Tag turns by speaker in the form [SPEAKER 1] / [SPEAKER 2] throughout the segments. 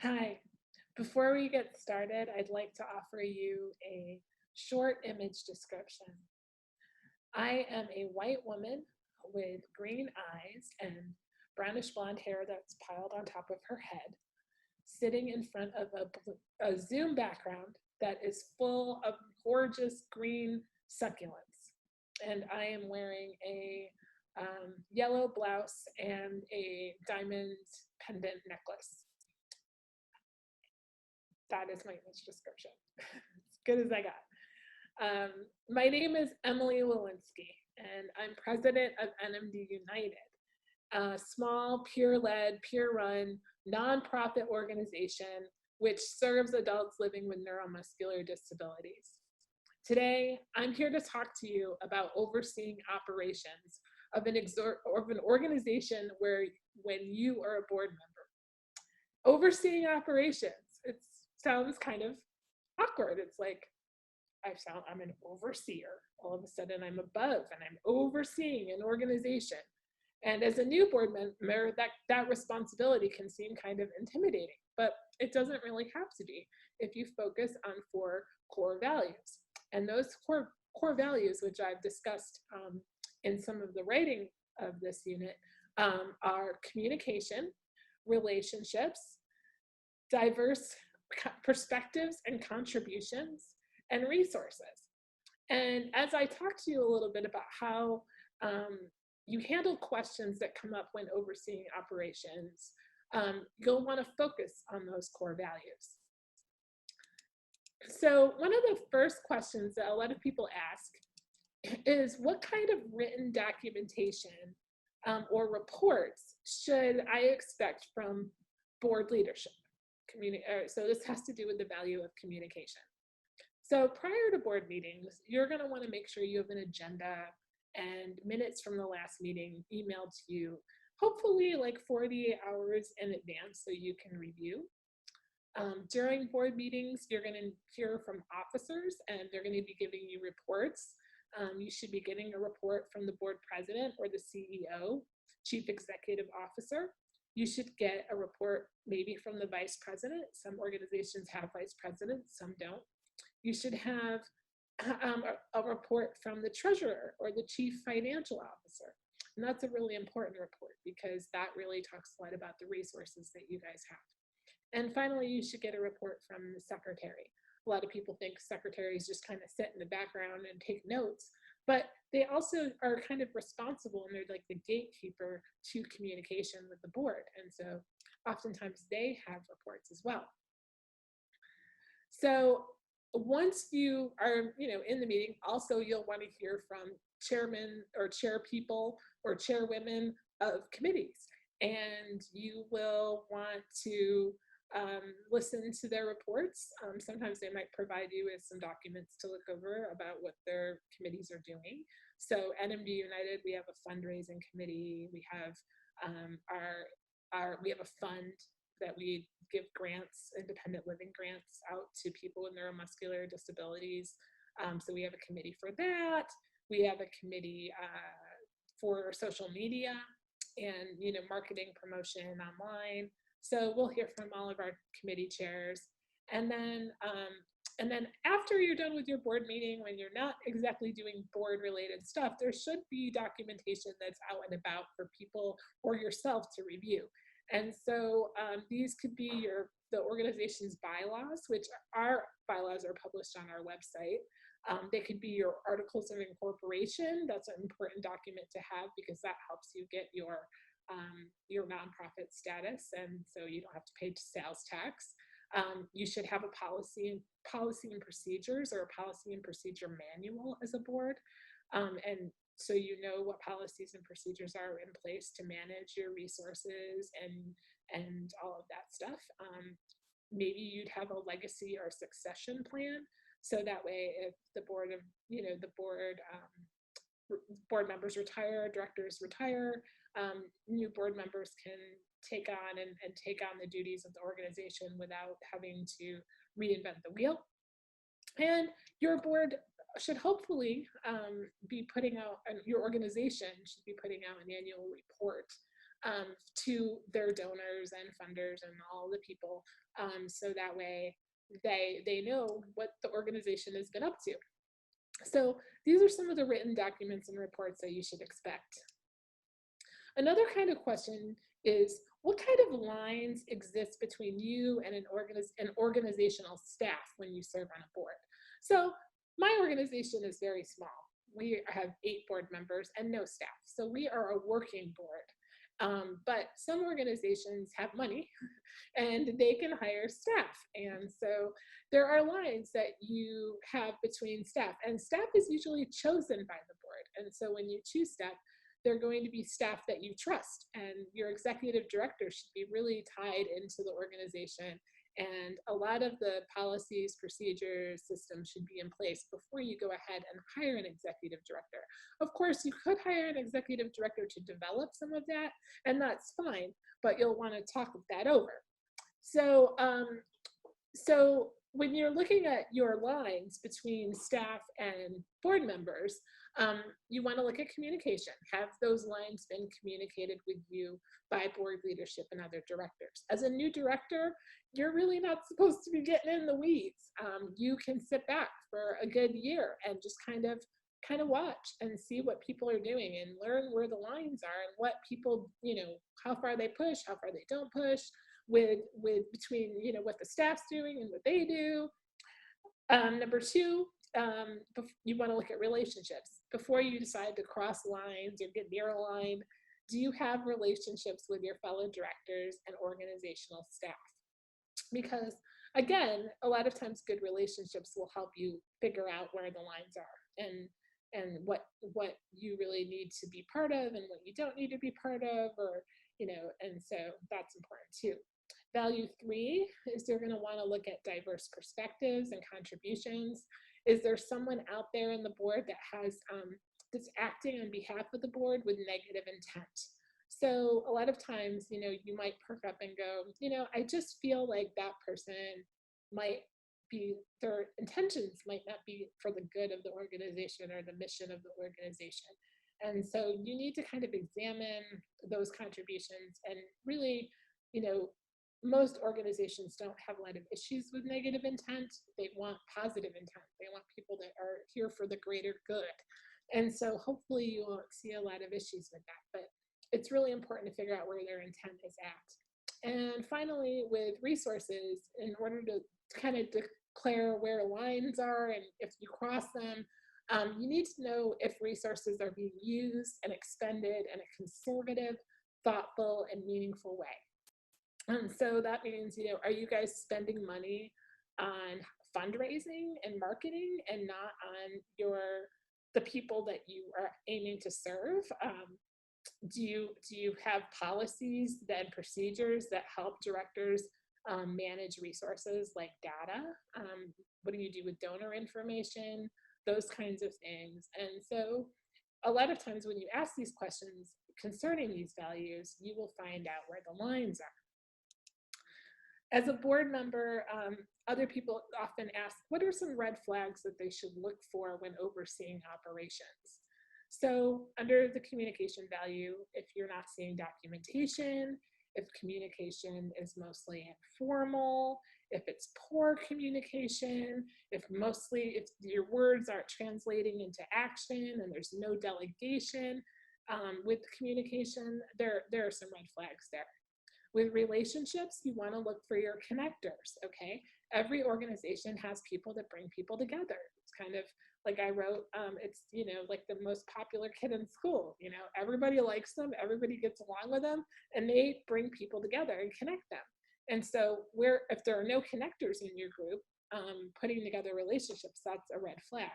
[SPEAKER 1] Hi. Before we get started, I'd like to offer you a short image description. I am a white woman with green eyes and brownish blonde hair that's piled on top of her head, sitting in front of a Zoom background that is full of gorgeous green succulents. And I am wearing a yellow blouse and a diamond pendant necklace. That is my image description. As good as I got. Um, my name is Emily Lewinsky, and I'm president of NMD United, a small, peer-led, peer-run, nonprofit organization which serves adults living with neuromuscular disabilities. Today, I'm here to talk to you about overseeing operations of an organization where when you are a board member. Overseeing operations, it sounds kind of awkward. It's like I'm an overseer. All of a sudden, I'm above and I'm overseeing an organization. And as a new board member, that responsibility can seem kind of intimidating, but it doesn't really have to be if you focus on 4 core values. And those core values, which I've discussed in some of the writing of this unit, are communication, relationships, diverse perspectives and contributions, and resources. And as I talk to you a little bit about how you handle questions that come up when overseeing operations, you'll want to focus on those core values. So one of the first questions that a lot of people ask is, what kind of written documentation or reports should I expect from board leadership? So this has to do with the value of communication. So prior to board meetings, you're going to want to make sure you have an agenda and minutes from the last meeting emailed to you, hopefully like 48 hours in advance so you can review. During board meetings, you're going to hear from officers and they're going to be giving you reports. You should be getting a report from the board president or the CEO, chief executive officer. You should get a report maybe from the vice president. Some organizations have vice presidents, some don't. You should have a report from the treasurer or the chief financial officer. And that's a really important report because that really talks a lot about the resources that you guys have. And finally, you should get a report from the secretary. A lot of people think secretaries just kind of sit in the background and take notes, but they also are kind of responsible and they're like the gatekeeper to communication with the board. And so oftentimes they have reports as well. So once you are, in the meeting, also you'll want to hear from chairmen or chair people or chairwomen of committees, and you will want to listen to their reports. Sometimes they might provide you with some documents to look over about what their committees are doing. So NMD United, we have a fundraising committee. We have we have a fund that we give grants, independent living grants out to people with neuromuscular disabilities. So we have a committee for that. We have a committee for social media and marketing promotion online. So we'll hear from all of our committee chairs. And then after you're done with your board meeting, when you're not exactly doing board related stuff, there should be documentation that's out and about for people or yourself to review. And so these could be the organization's bylaws, which our bylaws are published on our website. They could be your articles of incorporation. That's an important document to have because that helps you get your nonprofit status, and so you don't have to pay sales tax. You should have a policy and procedures or a policy and procedure manual as a board, and so you know what policies and procedures are in place to manage your resources and all of that stuff. Maybe you'd have a legacy or succession plan, so that way if the board members retire, directors retire, new board members can take on and take on the duties of the organization without having to reinvent the wheel. And your board should hopefully be putting out, your organization should be putting out an annual report to their donors and funders and all the people, so that way they know what the organization has been up to. So these are some of the written documents and reports that you should expect. Another kind of question is, what kind of lines exist between you and an organizational staff when you serve on a board? So my organization is very small. We have 8 board members and no staff. So we are a working board. But some organizations have money and they can hire staff. And so there are lines that you have between staff, and staff is usually chosen by the board. And so when you choose staff, they're going to be staff that you trust, and your executive director should be really tied into the organization. And a lot of the policies, procedures, systems should be in place before you go ahead and hire an executive director. Of course, you could hire an executive director to develop some of that, and that's fine, but you'll want to talk that over. So, so when you're looking at your lines between staff and board members, you want to look at communication. Have those lines been communicated with you by board leadership and other directors? As a new director, you're really not supposed to be getting in the weeds. You can sit back for a good year and just kind of watch and see what people are doing and learn where the lines are and what people, how far they push, how far they don't push, with between what the staff's doing and what they do. Number 2, you want to look at relationships before you decide to cross lines or get near a line. Do you have relationships with your fellow directors and organizational staff? Because again, a lot of times good relationships will help you figure out where the lines are and what you really need to be part of and what you don't need to be part of, or and so that's important too. Value 3 is you're going to want to look at diverse perspectives and contributions. Is there someone out there in the board that has that's acting on behalf of the board with negative intent? So a lot of times, you might perk up and go, I just feel like that person might be, their intentions might not be for the good of the organization or the mission of the organization. And so you need to kind of examine those contributions and really, most organizations don't have a lot of issues with negative intent. They want positive intent. They want people that are here for the greater good. And so hopefully you won't see a lot of issues with that, but it's really important to figure out where their intent is at. And finally, with resources, in order to kind of declare where lines are and if you cross them, you need to know if resources are being used and expended in a conservative, thoughtful, and meaningful way. And so that means, are you guys spending money on fundraising and marketing and not on the people that you are aiming to serve? Do you have policies and procedures that help directors manage resources like data? What do you do with donor information? Those kinds of things. And so a lot of times when you ask these questions concerning these values, you will find out where the lines are. As a board member, other people often ask, what are some red flags that they should look for when overseeing operations? So under the communication value, if you're not seeing documentation, if communication is mostly informal, if it's poor communication, if your words aren't translating into action and there's no delegation with communication, there are some red flags there. With relationships, you want to look for your connectors, okay? Every organization has people that bring people together. It's kind of like I wrote, it's, like the most popular kid in school, everybody likes them, everybody gets along with them, and they bring people together and connect them. And so if there are no connectors in your group, putting together relationships, that's a red flag.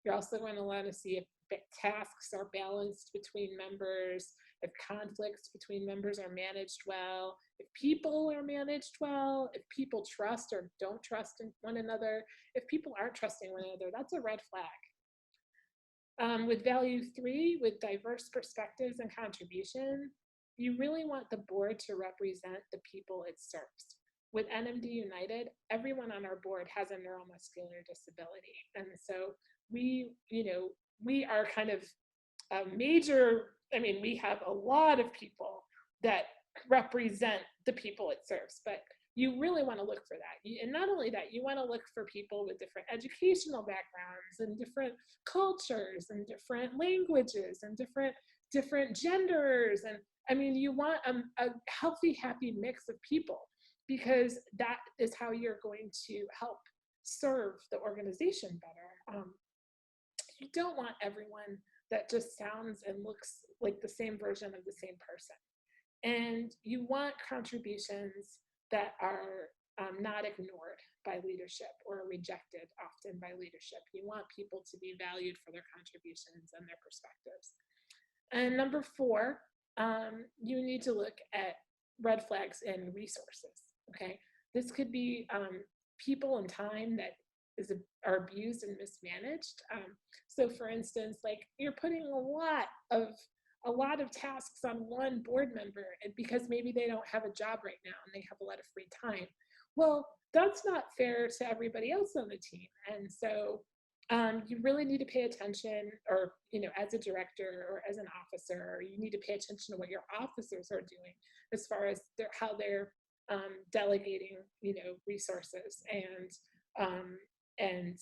[SPEAKER 1] You're also going to want to see if tasks are balanced between members, if conflicts between members are managed well, if people are managed well, if people trust or don't trust one another. If people aren't trusting one another, that's a red flag. With value 3, with diverse perspectives and contribution, you really want the board to represent the people it serves. With NMD United, everyone on our board has a neuromuscular disability. And so we are kind of a major, we have a lot of people that represent the people it serves. But you really want to look for that. And not only that, you want to look for people with different educational backgrounds and different cultures and different languages and different genders. And I mean, you want a healthy, happy mix of people, because that is how you're going to help serve the organization better. You don't want everyone that just sounds and looks like the same version of the same person. And you want contributions that are not ignored by leadership or rejected often by leadership. You want people to be valued for their contributions and their perspectives. And number 4, you need to look at red flags and resources, okay? This could be people and time that are abused and mismanaged. So for instance, like you're putting a lot of tasks on one board member, and because maybe they don't have a job right now and they have a lot of free time. Well, that's not fair to everybody else on the team. And so you really need to pay attention, or, as a director or as an officer, you need to pay attention to what your officers are doing as far as how they're delegating, resources, and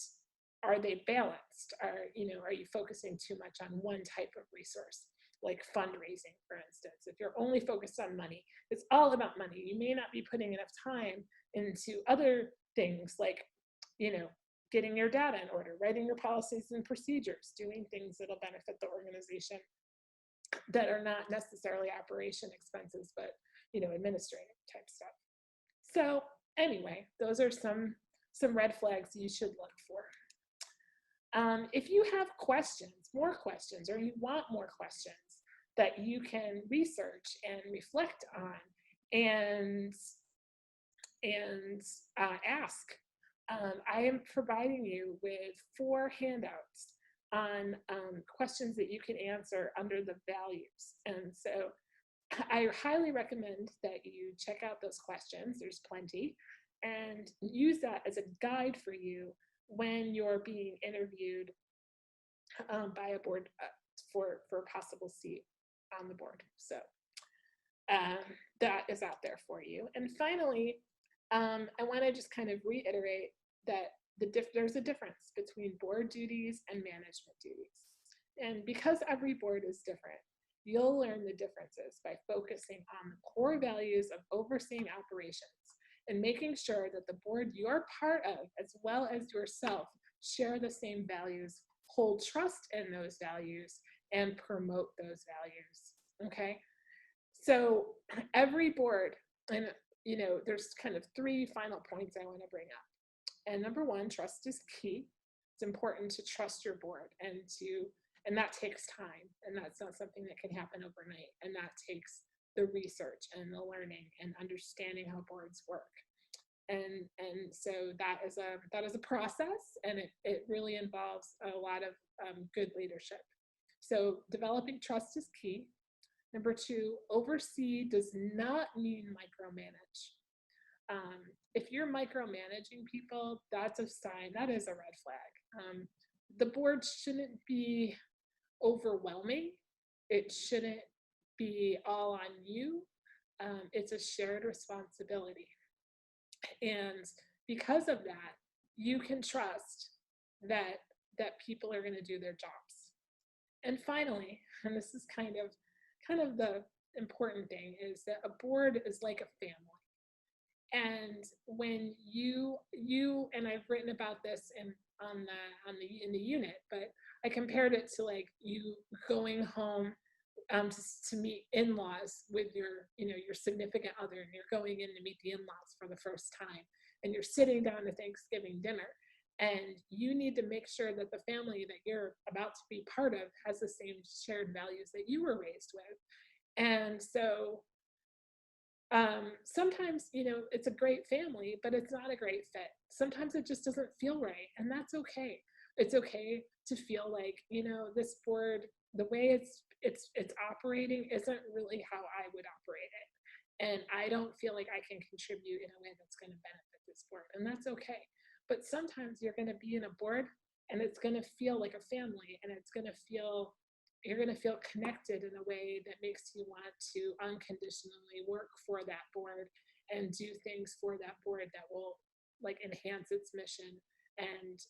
[SPEAKER 1] are they balanced? Are you focusing too much on one type of resource, like fundraising, for instance? If you're only focused on money, it's all about money. You may not be putting enough time into other things like, getting your data in order, writing your policies and procedures, doing things that'll benefit the organization that are not necessarily operation expenses, but, administrative type stuff. So anyway, those are some red flags you should look for. If you have more questions, or you want more questions that you can research and reflect on and ask, I am providing you with 4 handouts on questions that you can answer under the values. And so I highly recommend that you check out those questions. There's plenty, and use that as a guide for you when you're being interviewed by a board for a possible seat on the board. So that is out there for you. And finally, I want to just kind of reiterate that there's a difference between board duties and management duties. And because every board is different, you'll learn the differences by focusing on the core values of overseeing operations and making sure that the board you're part of, as well as yourself, share the same values, hold trust in those values, and promote those values, okay? So every board, and there's kind of 3 final points I want to bring up. And number 1, trust is key. It's important to trust your board, and that takes time, and that's not something that can happen overnight, and that takes the research and the learning and understanding how boards work. And so that is a process, and it really involves a lot of good leadership. So developing trust is key. Number 2, oversee does not mean micromanage. If you're micromanaging people, that's a sign, that is a red flag. The board shouldn't be overwhelming. It shouldn't be all on you. It's a shared responsibility. And because of that, you can trust that people are going to do their jobs. And finally, and this is kind of the important thing, is that a board is like a family. And when you and I've written about this in the unit, but I compared it to like you going home to meet in-laws with your significant other, and you're going in to meet the in-laws for the first time, and you're sitting down to Thanksgiving dinner, and you need to make sure that the family that you're about to be part of has the same shared values that you were raised with. And so sometimes, it's a great family, but it's not a great fit. Sometimes it just doesn't feel right, and that's okay. It's okay to feel like, this board, the way it's operating isn't really how I would operate it. And I don't feel like I can contribute in a way that's going to benefit this board, and that's okay. But sometimes you're going to be in a board and it's going to feel like a family, and it's going to feel you're going to feel connected in a way that makes you want to unconditionally work for that board and do things for that board that will like enhance its mission. And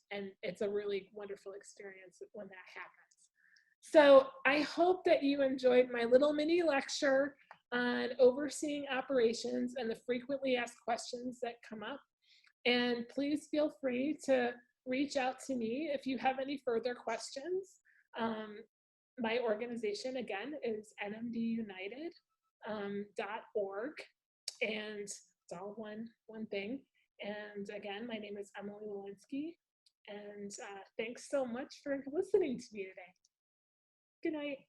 [SPEAKER 1] it's a really wonderful experience when that happens. So I hope that you enjoyed my little mini lecture on overseeing operations and the frequently asked questions that come up. And please feel free to reach out to me if you have any further questions. My organization, again, is nmdunited.org, and it's all one thing. And again, my name is Emily Walensky, and thanks so much for listening to me today. Good night.